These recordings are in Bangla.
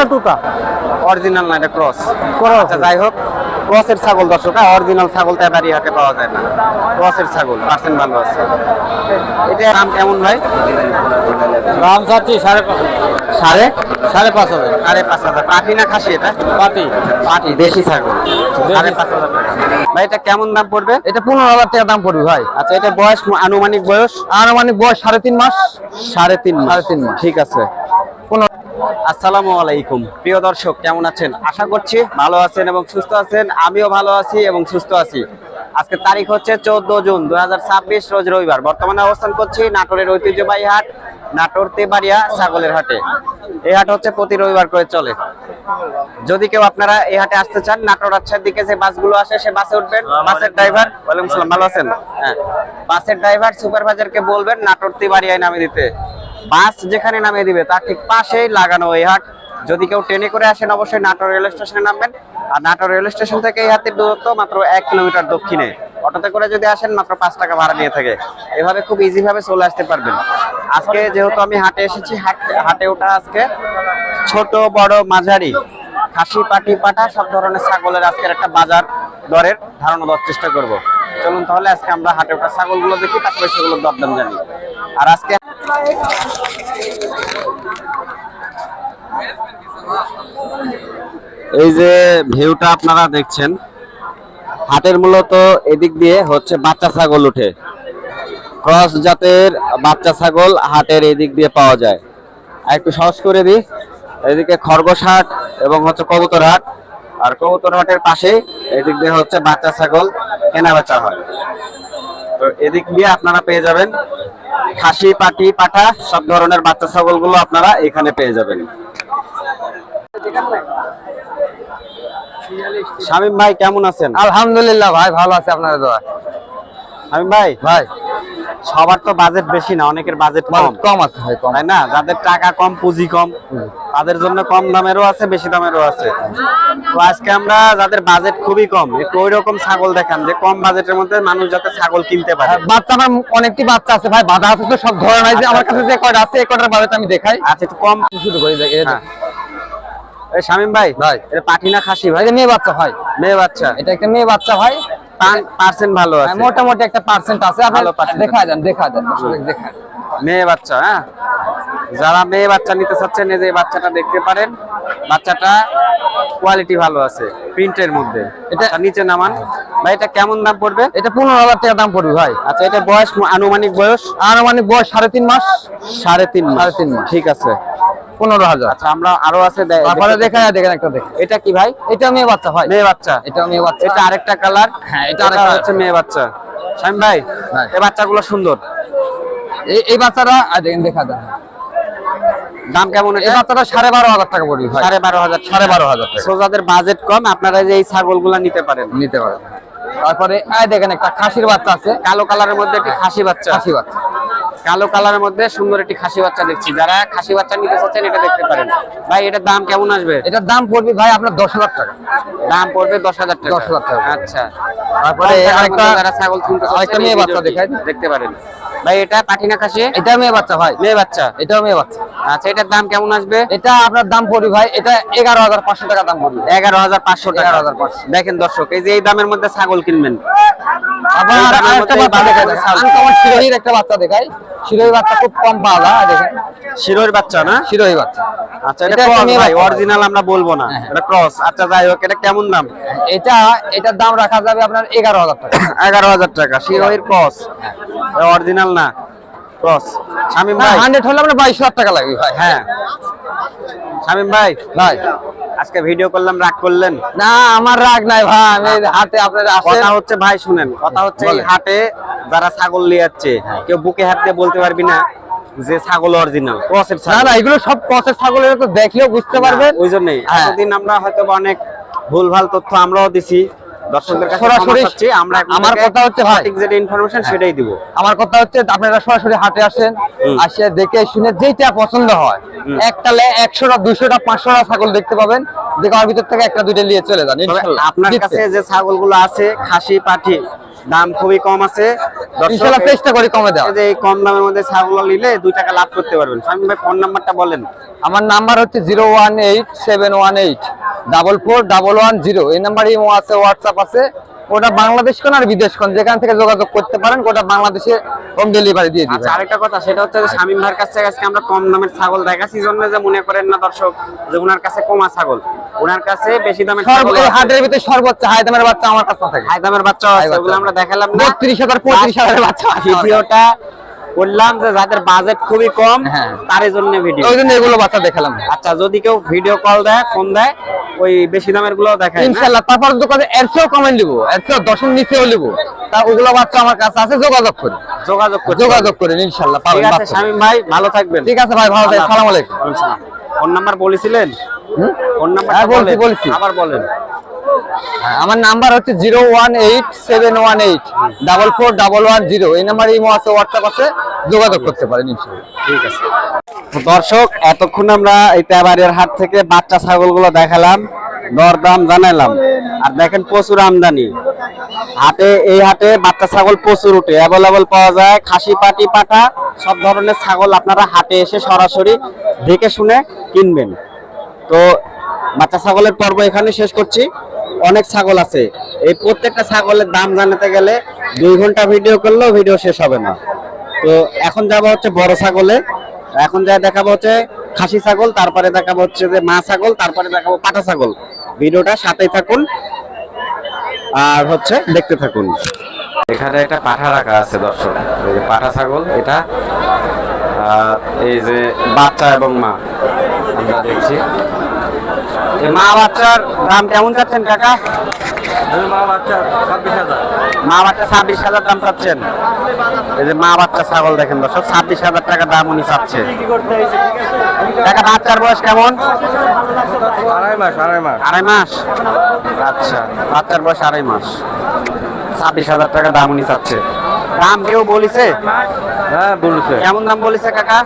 না তুতা? অরিজিনাল না, এটা ক্রস। ক্রস। আচ্ছা যাই হোক, ক্রসের ছাগল দর্শক, অরিজিনাল ছাগল তেবাড়ি হাটে পাওয়া যায় না। ক্রসের ছাগল পার্সেন্ট ভালো আছে। এটা দাম কেমন ভাই? দাম চাচ্ছি 5.5। সাড়ে 5.5 5,500। পাটি না খাসি এটা? পাটি। পাটি, দেশি ছাগল। 5,500 টাকা। ভাই এটা কেমন দাম পড়বে? এটা 15,000 টাকা দাম পড়বে ভাই। আচ্ছা, এটা বয়স, আনুমানিক বয়স? আনুমানিক বয়স 3.5 মাস। 3.5 মাস। 3.5 মাস। ঠিক আছে। আসসালামু আলাইকুম প্রিয় দর্শক, কেমন আছেন? আশা করছি ভালো আছেন এবং সুস্থ আছেন। আমিও ভালো আছি এবং সুস্থ আছি। আজকে তারিখ হচ্ছে 14 জুন 2026, রোজ রবিবার। বর্তমানে অবস্থান করছি নাটোরের ঐতিহ্যবাহী হাট, নাটোর তেবাড়িয়া ছাগলের হাটে। এই হাট হচ্ছে প্রতি রবিবার করে চলে। যদি কেউ আপনারা এই হাটে আসতে চান, নাটোর রাজশাহীর দিকে যে বাসগুলো আসে সে বাসে উঠবেন। বাসের ড্রাইভার, ওয়ালাইকুম সালাম, ভালো আছেন? হ্যাঁ, বাসের ড্রাইভার সুপারভাইজারকে বলবেন নাটোর তেবাড়িয়ায় নামিয়ে দিতে। বাস যেখানে নামিয়ে দিবে তার ঠিক পাশেই লাগানো এই হাট। যদি কেউ ট্রেনে করে আসেন, অবশ্যই নাটোর রেল স্টেশনে নামবেন। আর নাটোর রেল স্টেশন থেকে এই হাটের দূরত্ব মাত্র 1 কিলোমিটার দক্ষিণে। অটোতে করে যদি আসেন মাত্র 5 টাকা ভাড়া নিয়ে থাকে। এভাবে খুব ইজি ভাবে চলে আসতে পারবেন। আজকে যেহেতু আমি হাটে এসেছি, হাটে ওঠা আজকে ছোট বড় মাঝারি খাসি পাটি পাঠা সব ধরনের ছাগলের আজকের একটা বাজার দরের ধারণা দেওয়ার চেষ্টা করব। চলুন তাহলে আজকে আমরা হাটে ওঠা ছাগলগুলো দেখি, তারপরে সেগুলোর দরদাম জানি। আর আজকে এই যে ভিউটা আপনারা দেখছেন, হাটের মূলত এদিক দিয়ে হচ্ছে বাচ্চা ছাগল উঠে। ক্রস জাতের বাচ্চা ছাগল হাটের এদিক দিয়ে পাওয়া যায়। আর একটু সহজ করে দিই, এদিকে খরগোশ হাট এবং হচ্ছে কবুতর হাট। আর কবুতর হাটের পাশে এদিক দিয়ে হচ্ছে বাচ্চা ছাগল কেনা বেচা হয়। তো এদিক দিয়ে আপনারা পেয়ে যাবেন খাসি পাটি পাঠা সব ধরনের বাচ্চা ছাগলগুলো আপনারা এখানে পেয়ে যাবেন। শামীম ভাই কেমন আছেন? আলহামদুলিল্লাহ ভাই, ভালো আছে আপনাদের দোয়া। শামীম ভাই সবার তো বাজেট বেশি না, অনেকের বাজেট কম আছে ভাই, কম। তাই না? যাদের টাকা কম, পুঁজি কম, তাদের জন্য কম দামেরও আছে, বেশি দামেরও আছে। তো আজকে আমরা যাদের বাজেট খুবই কম, একটু ওই রকম ছাগল দেখান যে কম বাজেটের মধ্যে মানুষ যাতে ছাগল কিনতে পারে। বাচ্চা আমার অনেকটি বাচ্চা আছে ভাই, বাধা আছে তো সব ধরনের। যে আমার কাছে যে কয়টা আছে এই কয়টার বাজেট আমি দেখাই। আচ্ছা, একটু কম শুরু করি। এই শামীম ভাই, এটা পাঠি না খাসি ভাই? এটা মেয়ে বাচ্চা ভাই। মেয়ে বাচ্চা। এটা একটা মেয়ে বাচ্চা ভাই। পার্সেন্ট ভালো আছে, মোটামুটি একটা পার্সেন্ট আছে। ভালো percent দেখা যান দেখা। মেয়ে বাচ্চা। হ্যাঁ, যারা মেয়ে বাচ্চা নিতে চাচ্ছেন এই যে বাচ্চাটা দেখতে পারেন। বাচ্চাটা কোয়ালিটি ভালো আছে, প্রিন্টের মধ্যে। এটা নিচে নামান ভাই, এটা কেমন দাম পড়বে? এটা 15,000 টাকা দাম পড়বে ভাই। আচ্ছা, এটা বয়স, আনুমানিক বয়স? আনুমানিক বয়স 3.5 মাস। 3.5 মাস। ঠিক আছে। 15,000। আচ্ছা, আমরা আরো আছে তারপরে দেখেন একটা দেখেন। এটা কি ভাই? এটা মেয়ে বাচ্চা ভাই। মেয়ে বাচ্চা। এটা মেয়ে বাচ্চা। এটা আরেকটা কালার। হ্যাঁ, এটা আরেকটা হচ্ছে মেয়ে বাচ্চা। শামীম ভাই, এই বাচ্চাগুলো সুন্দর। এই বাচ্চাটা দেখেন, দেখা যান দাম কেমন? এই বাচ্চাটা 12,500 টাকা পড়বে ভাই। 12,500। 12,500 টাকা। সো যাদের বাজেট কম, আপনারা যে এই ছাগলগুলা নিতে পারেন। তারপরে দেখেন একটা খাসির বাচ্চা আছে, কালো কালারের মধ্যে একটি খাসি বাচ্চা। কালো কালারের মধ্যে সুন্দর একটি খাসি বাচ্চা দেখছি। যারা খাসি বাচ্চা নিতে চাচ্ছেন এটা দেখতে পারেন। ভাই, এটার দাম কেমন আসবে? এটার দাম পড়বে ভাই আপনার 10,000 টাকা। দাম পড়বে 10,000 টাকা। 10,000 টাকা। আচ্ছা, তারপরে আরেকটা যারা ছাগল কিনতে চাচ্ছেন আরেকটা মেয়ে বাচ্চা দেখাই, দেখতে পারেন। ভাই, এটা পাঠি না খাসি? এটা মেয়ে বাচ্চা ভাই। মেয়ে বাচ্চা। এটাও মেয়ে বাচ্চা। আচ্ছা, এটার দাম কেমন আসবে? এটা আপনার দাম পড়বে ভাই, এটা 11,500 টাকা দাম পড়বে। 11,500 টাকা। 11,500। দেখেন দর্শক, এই যে এই দামের মধ্যে ছাগল কিনবেন। আবার আরেকটা বাচ্চা দেখাই, আনকমন শিরোহির একটা বাচ্চা দেখাই। শিরোহি বাচ্চা খুব কম পাওয়া যায়। দেখেন, শিরোহির বাচ্চা না? শিরোহি বাচ্চা। আচ্ছা, এটা ক্রস ভাই, অরিজিনাল আমরা বলবো না, এটা ক্রস। আচ্ছা যাই হোক, এটা কেমন দাম? এটার দাম রাখা যাবে আপনার 11,000 টাকা। 11,000 টাকা। শিরোহির ক্রস, অরিজিনাল না, ক্রস। শামীম ভাই, 100 হলে আপনার 22,000 টাকা লাগবে ভাই। হ্যাঁ, শামীম ভাই আজকে ভিডিও করলাম, রাগ করলেন? না, আমার রাগ নাই ভাই। আমি হাটে আপনাদের কথা হচ্ছে ভাই, শুনেন, কথা হচ্ছে এই হাটে যারা ছাগল নিয়ে যাচ্ছে, কেউ বুকে হাত দিয়ে বলতে পারবি না যে ছাগল অরিজিনাল, ক্রসের ছাগল। না, এগুলো সব ক্রসের ছাগলের, তো দেখলেও বুঝতে পারবেন। ওই জন্যই এতদিন আমরা হয়তো অনেক ভুলভাল তথ্য আমরাও দিছি, দর্শকদের কাছে সরাসরি ক্ষমা চাচ্ছি, আমরা আমার কথা হচ্ছে ভাই, সঠিক যেটা ইনফরমেশন সেটাই দিব। আমার কথা হচ্ছে আপনারা সরাসরি হাটে আসেন, আসে দেখে শুনে যেটা পছন্দ হয়, একটালে 100টা 200টা 500টা ছাগল দেখতে পাবেন, দেখে আমার ভিতর থেকে একটা দুইটা নিয়ে চলে যান তবে ইনশাআল্লাহ। আপনার কাছে যে ছাগলগুলো আছে খাসি পাঠি দাম খুবই কম আছে, ইনশাআল্লাহ চেষ্টা করি কমে দেওয়া। এই যে এই কম দামের মধ্যে ছাগল নিলে 2 টাকা লাভ করতে পারবেন। শামীম ভাই ফোন নাম্বারটা বলেন। আমার নাম্বার হচ্ছে 018-718-441110। এই নাম্বারে ইমো আছে, হোয়াটসঅ্যাপ আছে। ওটা বাংলাদেশ কোন আর বিদেশ কোন যেখান থেকে যোগাযোগ করতে পারেন, ওটা বাংলাদেশে হোম ডেলিভারি দিয়ে দিবেন। আচ্ছা, আরেকটা কথা সেটা হচ্ছে যে শামীম ভাইয়ের কাছে আজকে আমরা কম দামের ছাগল দেখাচ্ছি জন্য যে মনে করেন না দর্শক যে ওনার কাছে কমা ছাগল, ওনার কাছে বেশি দামের ছাগল এই আছে। হাটের ভিতরে সর্বোচ্চ হাই দামের বাচ্চা আমার কাছে থাকে। হাই দামের বাচ্চা আছে, ওগুলো আমরা দেখালাম না। 32,000 35,000 বাচ্চা আছে। ভিডিওটা বললাম যে যাদের বাজেট খুবই কম হ্যাঁ। তার জন্য ভিডিও। ওই জন্য এগুলো বাচ্চা দেখালাম। আচ্ছা, যদি কেউ ভিডিও কল দেয় ফোন দেয় ওই বেশি দামের গুলো দেখায় না? ইনশাআল্লাহ তারপর দোকানে 100 কমেন্ট দিব, 100 10 নিচেও নিব। তা ওগুলো বাচ্চা আমার কাছে আছে, যোগাযোগ করেন। যোগাযোগ করেন ইনশাআল্লাহ ঠিক পাবেন আছে বাচ্চা। শামীম ভাই, ভালো থাকবেন। ঠিক আছে ভাই, ভালো থাকবেন। আসসালামু আলাইকুম। ওয়ালাইকুম আসসালাম। ফোন নাম্বার বলেছিলেন? ফোন নাম্বার হ্যাঁ, বলছি। আবার বলেন। আমার নাম্বার হচ্ছে 018-718-441110। এই নাম্বারে ইমো আছে, হোয়াটসঅ্যাপ আছে, যোগাযোগ করতে পারেন ইনশাআল্লাহ। ঠিক আছে। তো দর্শক, এতক্ষণ আমরা এই তেবাড়িয়ার হাট থেকে বাচ্চা ছাগলগুলো দেখালাম, দরদাম জানালাম, আর দেখেন প্রচুর আমদানি হাটে। এই হাটে বাচ্চা ছাগল প্রচুর উঠে, অ্যাভেলেবল পাওয়া যায়। খাসি পাটি পাঠা সব ধরনের ছাগল আপনারা হাটে এসে সরাসরি দেখে শুনে কিনবেন। তো বাচ্চা ছাগলের পর্ব এখানে শেষ করছি। অনেক ছাগল আছে, এই প্রত্যেকটা ছাগলের দাম জানাতে গেলে 2 ঘন্টা ভিডিও করলেও ভিডিও শেষ হবে না। তো এখন যাবো হচ্ছে বড় ছাগলে, এখন যা দেখাবো হচ্ছে খাসি ছাগল, তারপরে দেখাবো হচ্ছে যে মা ছাগল, তারপরে দেখাবো পাঠা ছাগল। ভিডিওটা সাথেই থাকুন আর হচ্ছে দেখতে থাকুন। এখানে একটা পাঠা রাখা আছে দর্শক, এই যে পাঠা ছাগল, এটা এই যে বাচ্চা এবং মা আমরা দেখছি। এই মা বাচ্চার দাম কেমন চাচ্ছেন কাকা? মা বাচ্চা 26,000 দাম চাচ্ছেন। এই যে মা বাচ্চা ছাগল দেখেন দর্শক, 26,000 টাকা দাম উনি চাচ্ছে। কাকা বাচ্চার বয়স কেমন? আড়াই মাস। আচ্ছা, বাচ্চার বয়স 2.5 মাস। 26,000 টাকা দাম উনি চাচ্ছে। দাম কেউ বলেছে? হ্যাঁ বলছে। কেমন দাম বলেছে কাকা?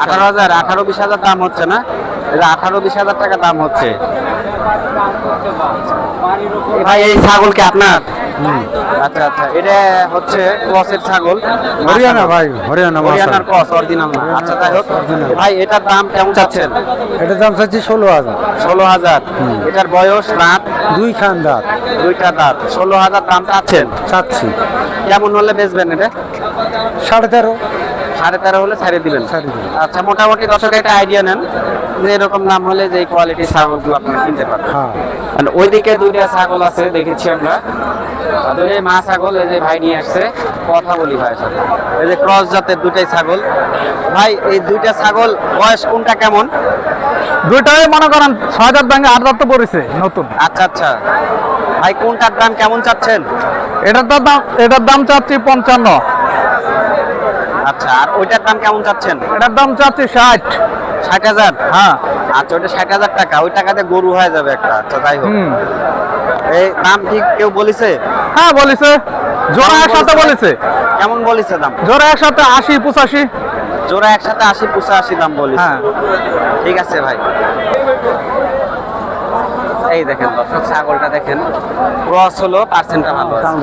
18,000 18-20,000 দাম হচ্ছে না? 18-20,000 টাকা দাম হচ্ছে। ভাই এই ছাগল কি আপনার? আচ্ছা আচ্ছা, এটা হচ্ছে ক্রসের ছাগল। হরিয়ানা ভাই, হরিয়ানার ক্রস, অরিজিনাল না। আচ্ছা, যাই হোক ভাই, এটার দাম কেমন চাচ্ছেন? এটার দাম চাচ্ছি 16,000। 16,000। এটার বয়স রাত 2 খান দাঁত 2টা দাঁত। 16,000 দাম চাচ্ছেন। চাচ্ছি। কেমন হলে বেচবেন এটা? 13.5। 13.5 হলে ছাড়ে দিবেন। ছাড়ে দিবেন। আচ্ছা, মোটামুটি দর্শক একটা আইডিয়া নেন যে এরকম দাম হলে যে কোয়ালিটির ছাগলগুলো আপনি কিনতে পারবেন। হ্যাঁ। আর ওইদিকে 2টা ছাগল আছে দেখেছি আমরা, দুটোই মা ছাগল। এই যে ভাই নিয়ে আসছে, কথা বলি ভাইয়ের সাথে। এই যে ক্রস জাতের 2টাই ছাগল। ভাই এই 2টা ছাগল বয়স কোনটা কেমন? দুইটাই মনে করেন 6,000 ব্যাংকে 8,000 তো পড়েছে নতুন। আচ্ছা আচ্ছা, ভাই কোনটার দাম কেমন চাচ্ছেন? এটার দাম চাচ্ছি 55। আচ্ছা, আর ওইটার দাম কেমন চাচ্ছেন? এটার দাম চাচ্ছি 60,000। হ্যাঁ। আচ্ছা, ওইটা 60,000 টাকা, ওই টাকাতে গরু হয়ে যাবে একটা। আচ্ছা, যাই হোক, এই দাম ঠিক কেউ বলেছে? হ্যাঁ বলেছে, জোড়া একসাথে বলেছে। কেমন বলেছে দাম? জোড়া একসাথে 80-85। জোড়া একসাথে 80-85 দাম বলেছে। হ্যাঁ। ঠিক আছে ভাই। এই দেখেন দর্শক, ছাগলটা দেখেন, ক্রস হলো, পার্সেন্টটা ভালো আছে।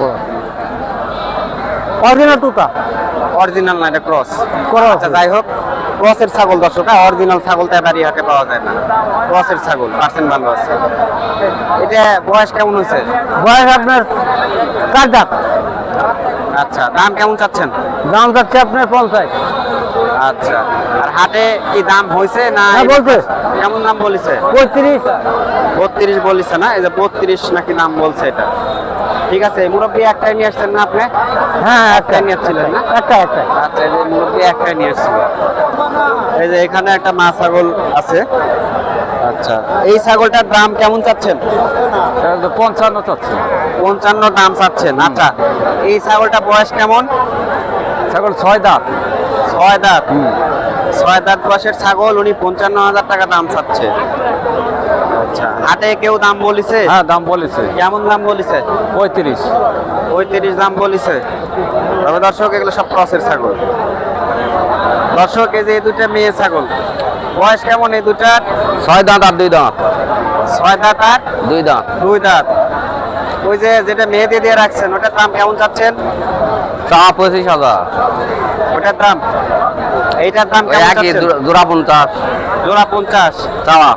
অরিজিনাল টুকা, অরিজিনাল না, এটা ক্রস। Cross। আচ্ছা, যাই হোক, ক্রসের ছাগল দর্শক, অরিজিনাল ছাগল তেবাড়ি হাটে পাওয়া যায় না। ক্রসের ছাগল, পার্সেন্ট ভালো আছে। এটা বয়স কেমন হয়েছে? বয়স আপনার 4 দাঁত। আচ্ছা, দাম কেমন চাচ্ছেন? দাম যাচ্ছে আপনার 50। আচ্ছা, আর হাটে কি দাম হয়েছে না? হ্যাঁ বলছে। কেমন দাম বলেছে? 35। 32 বলেছে না? এই যে 32 নাকি দাম বলছে এটা। ঠিক আছে, মুরব্বী একটাই নিয়ে আসছেন না আপনি? হ্যাঁ, একটাই নিয়ে আসছিলেন না? একটা। আচ্ছা, এই যে মুরব্বী একটাই নিয়ে আসছিল। এই যে এখানে একটা মা ছাগল আছে। আচ্ছা, এই ছাগলটার দাম কেমন চাচ্ছেন? 55 চাচ্ছে। 55 দাম চাচ্ছেন। আচ্ছা, এই ছাগলটা বয়স কেমন? ছাগল 6 দাঁত। 6 দাঁত। 6 দাঁত বয়সের ছাগল, উনি 55,000 টাকা দাম চাচ্ছে। আচ্ছা, হাটে কেউ দাম বলিছে? হ্যাঁ দাম বলেছে কেমন দাম বলিছে? 35। 35 দাম বলিছে। তবে দর্শক এগুলো সব ক্রসের ছাগল। দর্শক এই যে এই দুইটা মেয়ে ছাগল, বয়স কেমন এই দুটার? 6 দাঁত আর 2 দাঁত। 6 দাঁত আর 2 দাঁত। 2 দাঁত। ওই যে যেটা মেয়ে দিয়ে রাখছেন ওটার দাম কেমন চাচ্ছেন? চা 25,000। ওটার দাম, এইটার দাম কেমন একই চাচ্ছেন? জোড়া 50। জোড়া 50 চাওয়া।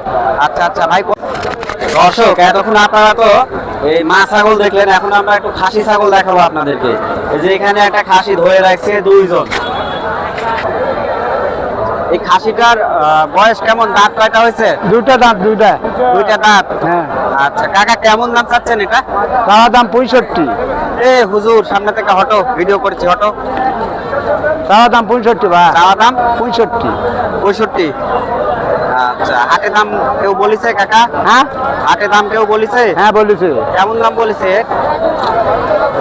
আচ্ছা আচ্ছা ভাই। দর্শক এতক্ষণ আপনারা তো এই মা ছাগল দেখলেন, এখন আমরা একটু খাসি ছাগল দেখাবো আপনাদেরকে। এই যে এখানে একটা খাসি ধরে রাখছে 2 জন। এই খাসিটার বয়স কেমন? দাঁত কয়টা হয়েছে? 2টা দাঁত 2টা। 2টা দাঁত। হ্যাঁ আচ্ছা কাকা কেমন দাম চাচ্ছেন এটা? তার দাম 65। এ হুজুর সামনে থেকে হটো, ভিডিও করছি, হটো। তার দাম 65 ভাই। চাওয়া দাম 65। 65। আচ্ছা হাটে দাম কেউ বলিছে কাকা? হ্যাঁ হাটে দাম কেউ বলিছে? হ্যাঁ বলেছে, কেমন দাম বলিছে?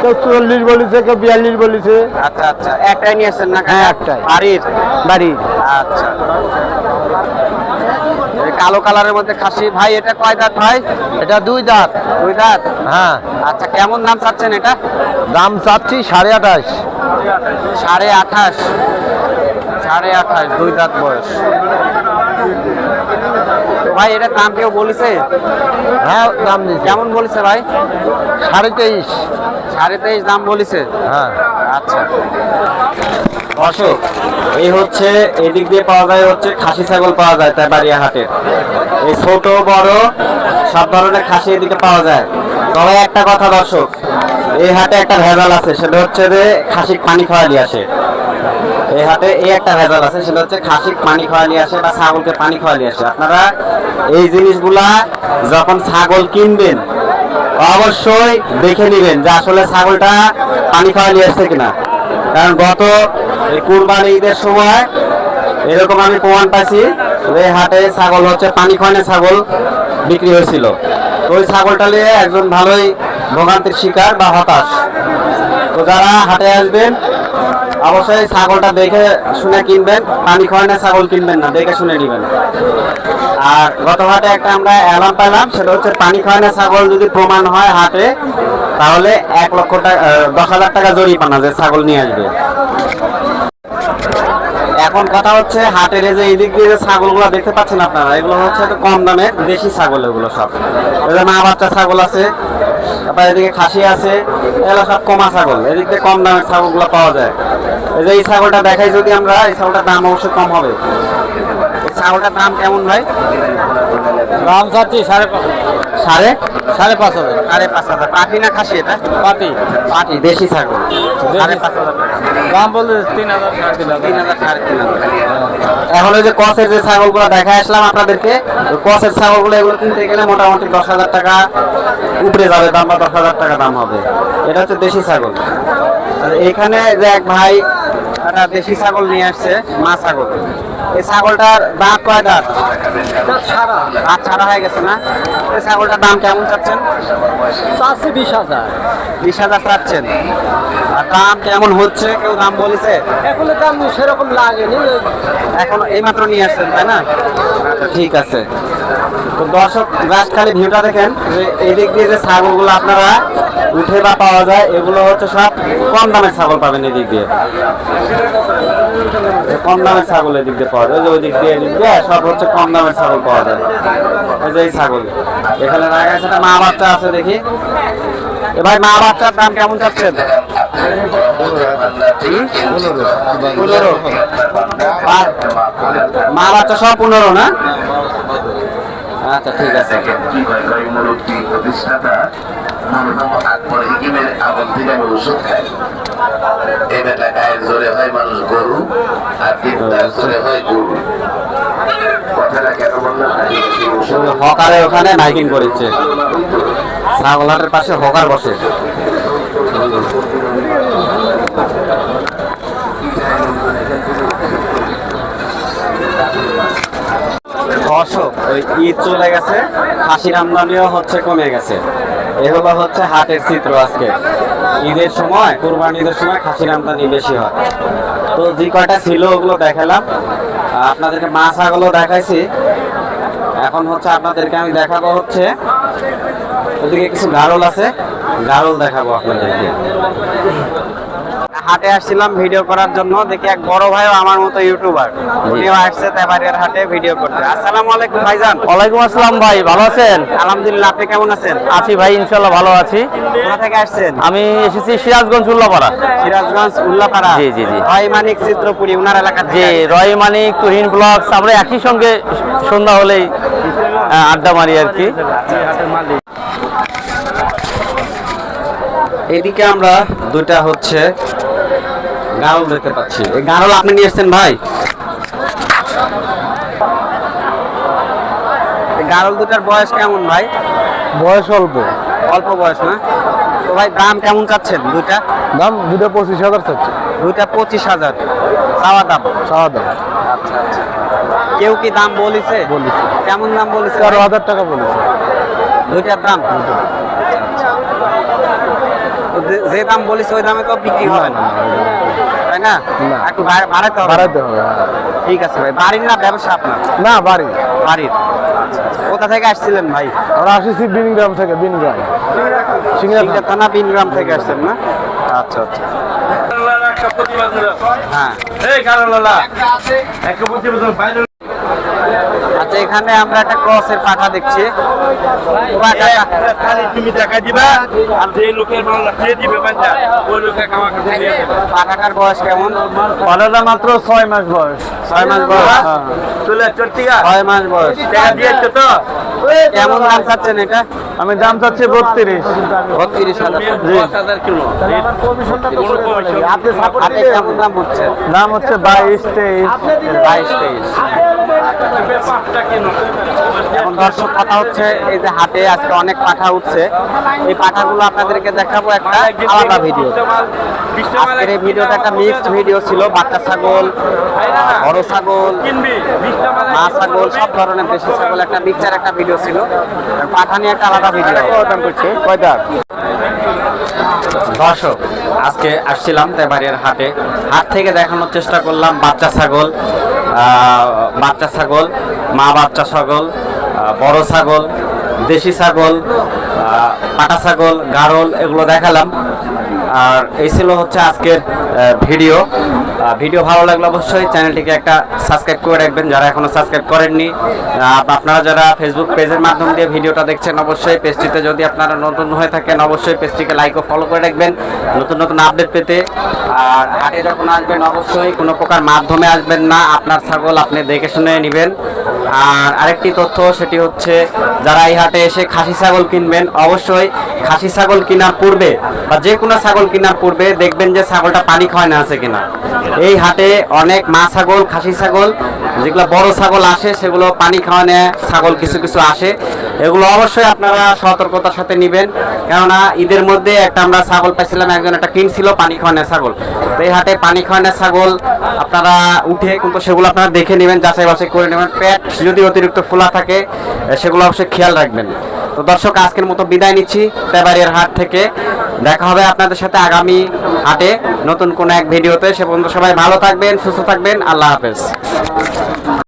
কেউ 44 বলেছে, কেউ 42 বলেছে। আচ্ছা আচ্ছা, একটাই নিয়ে আসছেন না কাকা? হ্যাঁ, একটাই। বাড়ির? বাড়ি আচ্ছা, এই কালো কালারের মধ্যে খাসি। ভাই এটা কয় দাঁত ভাই? এটা 2 দাঁত। 2 দাঁত। হ্যাঁ আচ্ছা কেমন দাম চাচ্ছেন এটা? দাম চাচ্ছি 28.5। 28.5। 28.5, 2 দাঁত বয়স। তো ভাই এটার দাম কেউ বলেছে? হ্যাঁ দাম দিয়েছে কেমন বলেছে ভাই? 23.5। 23.5 দাম বলেছে। হ্যাঁ আচ্ছা দর্শক এই হচ্ছে এদিক দিয়ে পাওয়া যায় হচ্ছে খাসি ছাগল পাওয়া যায় তাই বাড়িয়া হাটে। এই ছোট বড় সব ধরনের খাসি এদিকে পাওয়া যায়। তবে একটা কথা দর্শক, এই হাটে একটা ভেজাল আছে, সেটা হচ্ছে যে খাসি পানি খাওয়া নিয়ে আসে। এই হাটে এই একটা ভেজাল আছে, সেটা হচ্ছে খাসি পানি খাওয়া নিয়ে আসে বা ছাগলকে পানি খাওয়া নিয়ে আসে। আপনারা এই জিনিসগুলা যখন ছাগল কিনবেন অবশ্যই দেখে নেবেন যে আসলে ছাগলটা পানি খাওয়া নিয়ে আসছে কিনা। কারণ গত এই কুরবানি ঈদের সময় এরকম আমি প্রমাণ পাইছি, এই হাটে ছাগল হচ্ছে পানি খাওয়ানো ছাগল বিক্রি হয়েছিল। তো ওই ছাগলটা নিয়ে একজন ভালোই ভোগান্তির শিকার বা হতাশ। তো যারা হাটে আসবেন অবশ্যই ছাগলটা দেখে শুনে কিনবেন, পানি খাওয়ানো ছাগল কিনবেন না, দেখে শুনে নেবেন। আর গত হাটে একটা আমরা অ্যালার্ম পেলাম, সেটা হচ্ছে পানি খাওয়ানো ছাগল যদি প্রমাণ হয় হাটে, তাহলে 1 লক্ষ টাকা 10,000 টাকা জরিমানা যে ছাগল নিয়ে আসবে। এখন কথা হচ্ছে হাটের এই যে এই দিক দিয়ে যে ছাগলগুলো দেখতে পাচ্ছেন আপনারা, এগুলো হচ্ছে তো কম দামে দেশি ছাগল। এগুলো সব এই যে মা বাচ্চা ছাগল আছে, তারপর এদিকে খাসি আছে, এগুলো সব কমা ছাগল। এদিক দিয়ে কম দামের ছাগলগুলো পাওয়া যায়। এই যে এই ছাগলটা দেখাই যদি আমরা, এই ছাগলটার দাম অবশ্যই কম হবে। এই ছাগলটার দাম কেমন ভাই? দাম চাচ্ছি 5.5। 5.5। 5,500। পাটি না খাসি এটা? পাটি পাটি, দেশি ছাগল। 5,500 টাকা দাম বলতে 3,000 3,500। 3,000 3,500। এখন ওই যে কসের যে ছাগলগুলো দেখা আসলাম আপনাদেরকে, ওই কসের ছাগলগুলো এগুলো কিনতে গেলে মোটামুটি 10,000 টাকা উপরে যাবে দাম, বা 10,000 টাকা দাম হবে। এটা হচ্ছে দেশি ছাগল। আর এখানে যে এক ভাই একটা দেশি ছাগল নিয়ে আসছে, মা ছাগল। এই ছাগলটার দাঁত কয় দাঁত? দাঁত ছাড়া হয়ে গেছে না? এই ছাগলটার দাম কেমন চাচ্ছেন? চাচ্ছি 20,000। 20,000 চাচ্ছেন। আর দাম কেমন হচ্ছে, কেউ দাম বলেছে? এখন দাম সেরকম লাগেনি। এখন এইমাত্র নিয়ে আসছেন তাই না? আচ্ছা ঠিক আছে। তো দর্শক জাস্ট খালি ভিউটা দেখেন যে এই দিক দিয়ে যে ছাগলগুলো আপনারা উঠে বা পাওয়া যায়, এগুলো হচ্ছে সব কম দামের ছাগল পাবেন। এই দিক দিয়ে কম দামের ছাগল এদিক দিয়ে পাওয়া যায়। ওই দিক দিয়ে এদিক দিয়ে সব হচ্ছে কম দামের ছাগল পাওয়া যায়। এই যে এই ছাগল এখানে রাখা আছে, একটা মা বাচ্চা আছে দেখি। এ ভাই মা বাচ্চার দাম কেমন চাচ্ছেন? 15। মা বাচ্চা সব 15 না? আচ্ছা ঠিক আছে। জোরে হয় মানুষ গরু, আর তিনটার জোরে হয় গরু। কথাটা কেন বললাম? হকারে ওখানে মাইকিং করেছে, ছাগলহাটের পাশে হকার বসে। দর্শক ওই ঈদ চলে গেছে, খাসির আমদানিও হচ্ছে কমে গেছে। এগুলো হচ্ছে হাটের চিত্র। আজকে ঈদের সময়, কুরবানি ঈদের সময় খাসির আমদানি বেশি হয়। তো যে কয়টা ছিল ওগুলো দেখালাম আপনাদেরকে, মা ছাগলও দেখাইছি। এখন হচ্ছে আপনাদেরকে আমি দেখাবো হচ্ছে ওদিকে কিছু গারল আছে, গারল দেখাবো আপনাদেরকে। হাটে আসছিলাম ভিডিও করার জন্য, দেখি এক বড় ভাইও আমার মতো ইউটিউবার, উনিও আসছে তেবাড়িয়ার হাটে ভিডিও করতে। আসসালামু আলাইকুম ভাইজান। ওয়ালাইকুম আসসালাম ভাই, ভালো আছেন? আলহামদুলিল্লাহ, আপনি কেমন আছেন? আছি ভাই, ইনশাল্লাহ ভালো আছি। কোথা থেকে আসছেন? আমি এসেছি সিরাজগঞ্জ উল্লাপাড়া। সিরাজগঞ্জ উল্লাপাড়া। জি, জি, জি। রয় মানিক চিত্রপুরী ওনার এলাকা যে থেকে। রয় মানিক, তুহিন ব্লগস, আমরা একই সঙ্গে সন্ধ্যা হলেই আড্ডা মারি আর কি। এদিকে আমরা দুটা হচ্ছে গারল দেখতে পাচ্ছি। এই গারল আপনি নিয়ে এসেছেন ভাই? এই গারল দুটার বয়স কেমন ভাই? বয়স অল্প, অল্প বয়স না? তো ভাই দাম কেমন চাচ্ছেন দুইটা? দাম দুটো 25,000 চাচ্ছে। দুইটা 25,000 চাওয়া দাম। চাওয়া দাম আচ্ছা আচ্ছা। কেউ কি দাম বলেছে? বলেছে। কেমন দাম বলেছে? 13,000 টাকা বলেছে। দুইটার দাম? তো যে দাম বলেছে ওই দামে তো বিক্রি হবে না, তাই না? না। একটু বাড়াতে হবে। বাড়াইতে হবে। ঠিক আছে ভাই। বাড়ির না ব্যবসা আপনার? না, বাড়ি। বাড়ির। কোথা থেকে আসছিলেন ভাই? আমরা আসেছি বিনগ্রাম থেকে। বিনগ্রাম সিংড়া থানা বিনগ্রাম থেকে আসছেন না? আচ্ছা আচ্ছা। হ্যাঁ। আচ্ছা, এখানে আমরা একটা ক্রসের পাঠা দেখছি। তুমি টাকা দিবা আর যে লোকের মাল খেয়ে দিবে বাচ্চা ওই লোকে কামাকে দিয়ে দেবে। পাঠাটার বয়স কেমন? পাঠাটা মাত্র 6 মাস বয়স। 6 মাস বয়স। চলে চর্তিকা 6 মাস বয়স। টাকা দিয়েছো তো? কেমন দাম চাচ্ছেন এটা? আমি দাম চাচ্ছি 32। 32,000। 10,000 কিলো কোনো কমিশন হাতে কেমন দাম হচ্ছে? দাম হচ্ছে 22, 23। 22-23। পাঁচটা কিলো এখন দর্শক কথা হচ্ছে এই যে হাটে আজকে অনেক পাঠা উঠছে, এই পাঠাগুলো আপনাদেরকে দেখাবো একটা আলাদা ভিডিও। আজকের এই ভিডিওটা একটা মিক্সড ভিডিও ছিল, বাচ্চা ছাগল, বড় ছাগল, কিনবি 20টা মাল মা ছাগল, সব ধরনের দেশি ছাগল একটা মিক্সচার একটা ভিডিও ছিল। আর পাঠা নিয়ে একটা আলাদা ভিডিও। কয়টা? দর্শক আজকে আসছিলাম তেবাড়িয়ার হাটে, হাট থেকে দেখানোর চেষ্টা করলাম বাচ্চা ছাগল, মা বাচ্চা ছাগল, বড় ছাগল, দেশি ছাগল, পাটা ছাগল, গারল, এগুলো দেখালাম। আর এই ছিল হচ্ছে আজকের ভিডিও। ভিডিও ভালো লাগলে অবশ্যই চ্যানেলটিকে একটা সাবস্ক্রাইব করে রাখবেন যারা এখনো সাবস্ক্রাইব করেননি। আপনারা যারা ফেসবুক পেজের মাধ্যম দিয়ে ভিডিওটা দেখছেন, অবশ্যই পেজটিতে যদি আপনারা নতুন হয়ে থাকেন অবশ্যই পেজটিকে লাইক ও ফলো করে রাখবেন নতুন নতুন আপডেট পেতে। আর হাটে যখন আসবেন অবশ্যই কোনো প্রকার মাধ্যমে আসবেন না, আপনার ছাগল আপনি দেখে শুনে নেবেন। আর আরেকটি তথ্য, সেটি হচ্ছে যারা এই হাটে এসে খাসি ছাগল কিনবেন, অবশ্যই খাসি ছাগল কেনার পূর্বে বা যে কোনো ছাগল কেনার পূর্বে দেখবেন যে ছাগলটা পানি খাওয়ায় না আছে কিনা। এই হাটে অনেক মা ছাগল, খাসি ছাগল, যেগুলো বড় ছাগল আসে সেগুলো পানি খাওয়ানো ছাগল কিছু কিছু আসে, এগুলো অবশ্যই আপনারা সতর্কতার সাথে নেবেন। কেননা ঈদের মধ্যে একটা আমরা ছাগল পাইছিলাম, একজন একটা কিনছিল পানি খাওয়ানো ছাগল। তো এই হাটে পানি খাওয়ানো ছাগল আপনারা উঠে কিন্তু সেগুলো আপনারা দেখে নেবেন, যাচাই বাছাই করে নেবেন। পেট যদি অতিরিক্ত ফোলা থাকে সেগুলো অবশ্যই খেয়াল রাখবেন। তো দর্শক আজকের মতো বিদায় নিচ্ছি তেবাড়িয়ার হাট থেকে। দেখা হবে আপনাদের সাথে আগামী হাটে নতুন কোনো এক ভিডিওতে। সে পর্যন্ত সবাই ভালো থাকবেন, সুস্থ থাকবেন। আল্লাহ হাফেজ।